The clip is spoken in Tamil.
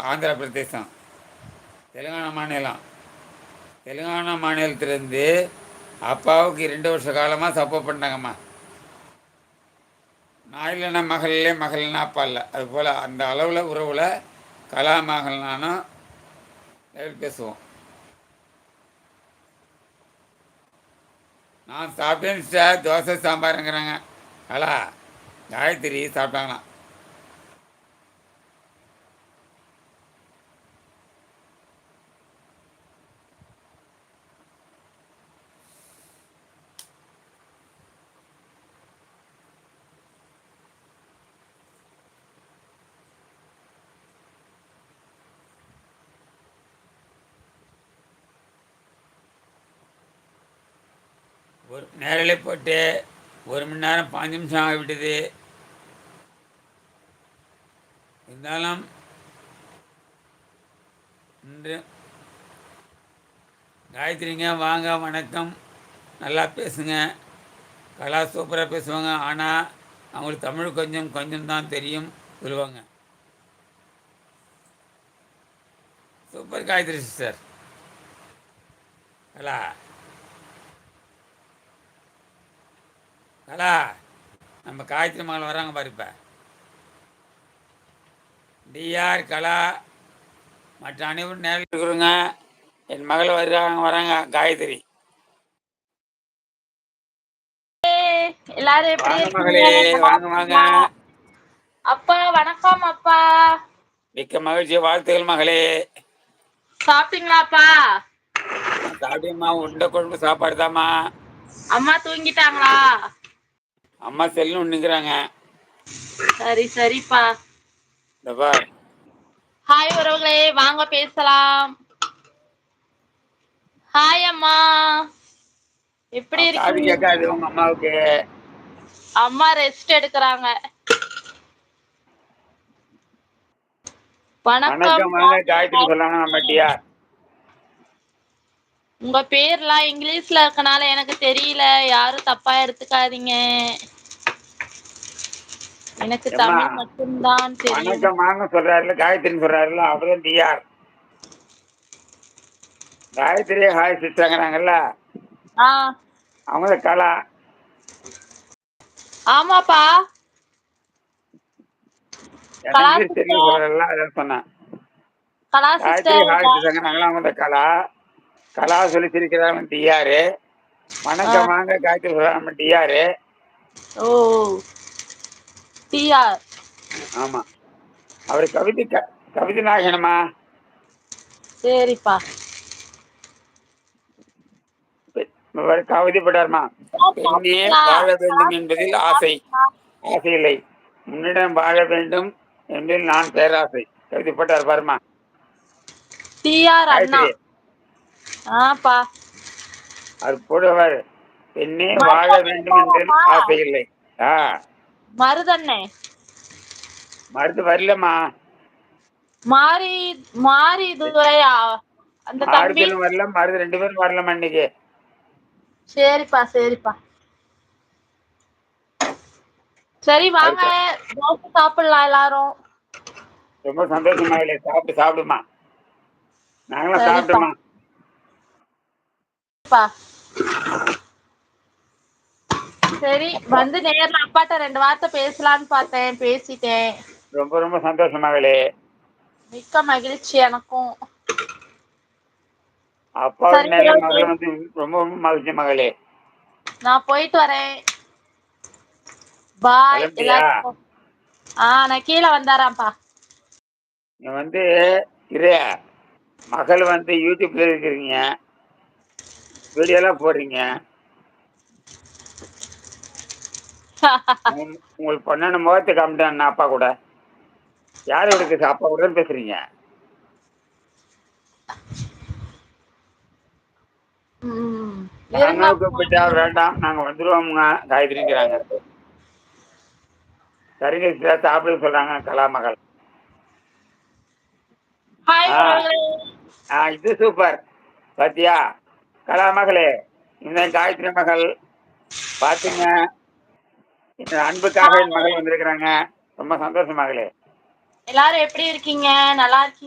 ஆந்திர பிரதேசம், தெலுங்கானா மாநிலம். தெலுங்கானா மாநிலத்திலேருந்து அப்பாவுக்கு 2 வருஷ காலமாக சப்போர்ட் பண்ணிட்டாங்கம்மா. நான் இல்லைன்னா மகள் இல்லை, மகள் இல்லைன்னா அப்பா இல்லை. அதுபோல் அந்த அளவில் உறவில் கலா மகள் நானும் பேசுவோம். நான் சாப்பிட்டேன் சார், தோசை சாம்பாருங்கிறாங்க. கலா காயத்ரி சாப்பிட்டாங்களாம். ஒரு நேரிலே போட்டு 1 மணி நேரம் 5 நிமிஷம் ஆகிவிட்டது. இருந்தாலும் இன்று காயத்ரிங்க வாங்க, வணக்கம், நல்லா பேசுங்க. கலா சூப்பராக பேசுவாங்க. ஆனால் அவங்களுக்கு தமிழ் கொஞ்சம் கொஞ்சம் தான் தெரியும் சொல்லுவாங்க. Super Gayatri sister. கலா கலா நம்ம காயத்ரி மகள் வராங்க பாரு. இப்போ டிஆர் கலா மற்ற அனைவரும் நேரில் இருக்கிறோங்க. என் மகள் வராங்க காயத்ரி. எல்லாரும் எப்படி வாங்க மகளே, வாங்க வாங்க. அப்பா வணக்கம். அப்பா மிக்க மகிழ்ச்சி, வாழ்த்துக்கள் மகளே. சாப்பிட்டீங்களாப்பா? சாப்பிட்டேம்மா, உருண்டை குழம்பு சாப்பாடு தாம்மா. அம்மா தூங்கிட்டாங்களா? அம்மா செல்லு நிற்கிறாங்க. சரி சரிப்பா. இந்த பார். ஹாய் உறவுகளே, வாங்க பேசலாம். ஹாய் அம்மா, எப்படி காது இருக்கீங்க? கேட்காது உங்க அம்மாவுக்கு. அம்மா ரெஸ்ட் எடுக்கிறாங்க. வணக்கம். வாங்க காயத்ரி சொல்லாங்க நம்ம டிஆர். உங்க பேர்லாம் இங்கிலீஷ்ல இருக்கனால எனக்கு தெரியல, யாரும் தப்பா எடுத்துக்காதீங்க. எனக்கு தமிழ் மட்டும்தான் தெரியும். வணக்கம் வாங்க சொல்றாருல, காயத்ரின்னு சொல்றாருல, அவர்தான் டிஆர். காயத்ரி ஹாய் சிஸ்டர்ங்கிறாங்கல்ல, அவங்க கலா. ஆமாப்பா, எனக்கு தெரியும் சொல்றாருல, அதான் சொன்னேன். காயத்ரி ஹாய் சிஸ்டர்ங்கிறாங்களா, அவங்க கலா. கலா சொல்லி சிரிக்கிறாங்க டிஆர். வணக்கம் வாங்க காயத்ரி சொல்றாங்க டிஆர். ஓ டிஆர். ஆமா, அவர் கவிதை நாயகனமா. சரிப்பா. கவிதைப்பட்டார்மா. பெண்ணே வாழ வேண்டும் என்பதில் ஆசை இல்லை, உன்னிடம் வாழ வேண்டும் என்பதில் நான் பேராசை. கவிதைப்பட்டார் பாருமா. டிஆர் அண்ணா. ஆப்பா, அவர் போடுவார். பெண்ணே வாழ வேண்டும் என்பதில் ஆசை இல்லை. மருதண்ணே மருது வரலம்மா. மாரி துரையா அந்த தம்பி வரல, மருது 2 பேரும் வரலம்மா இன்னைக்கு. சரிப்பா சரிப்பா. சரி வாங்க தோசை சாப்பிடலாம் எல்லாரும். ரொம்ப சந்தோஷமா இல்லை. சாப்பிடுமா. நாங்களும் சாப்பிட்டோமா. சரி வந்து நேர்ல அப்பாட்ட 2 வார்த்தை பேசலான்னு பார்த்தேன், பேசிட்டேன். ரொம்ப ரொம்ப சந்தோஷமாகலே. மிக்க மகிழ்ச்சி எனக்கும். அப்பா மகள் வந்து ரொம்ப ரொம்ப மகிழ்ச்சி மகளே. நான் போயிட்டு வரேன். பாய் எல்லாருக்கும். நான் கீழே வந்தாராம்ப்பா. நீ வந்து மகள் வந்து யூடியூப்ல இருக்கிறீங்க, வீடியோலாம் போடுறீங்க. உங்களுக்கு பொண்ணான முகத்தை காமிட்டேன் அப்பா கூட. யாரு இருக்கு? அப்பா கூட பேசுறீங்க. கூப்பிட்டா வேண்டாம், நாங்க வந்துருவோம்ங்க காயத்ரிங்கிறாங்க. சரிங்க சாப்பிட சொல்றாங்க கலா மகள். இது சூப்பர். பாத்தியா கலா மகளே, இந்த காயத்ரி மகள் பாத்துங்க. அன்புக்காக என் மகள் வந்திருக்கிறாங்க. ரொம்ப சந்தோஷமாகலே. எல்லாரும் எப்படி இருக்கீங்க? நல்லா இருக்கீங்க?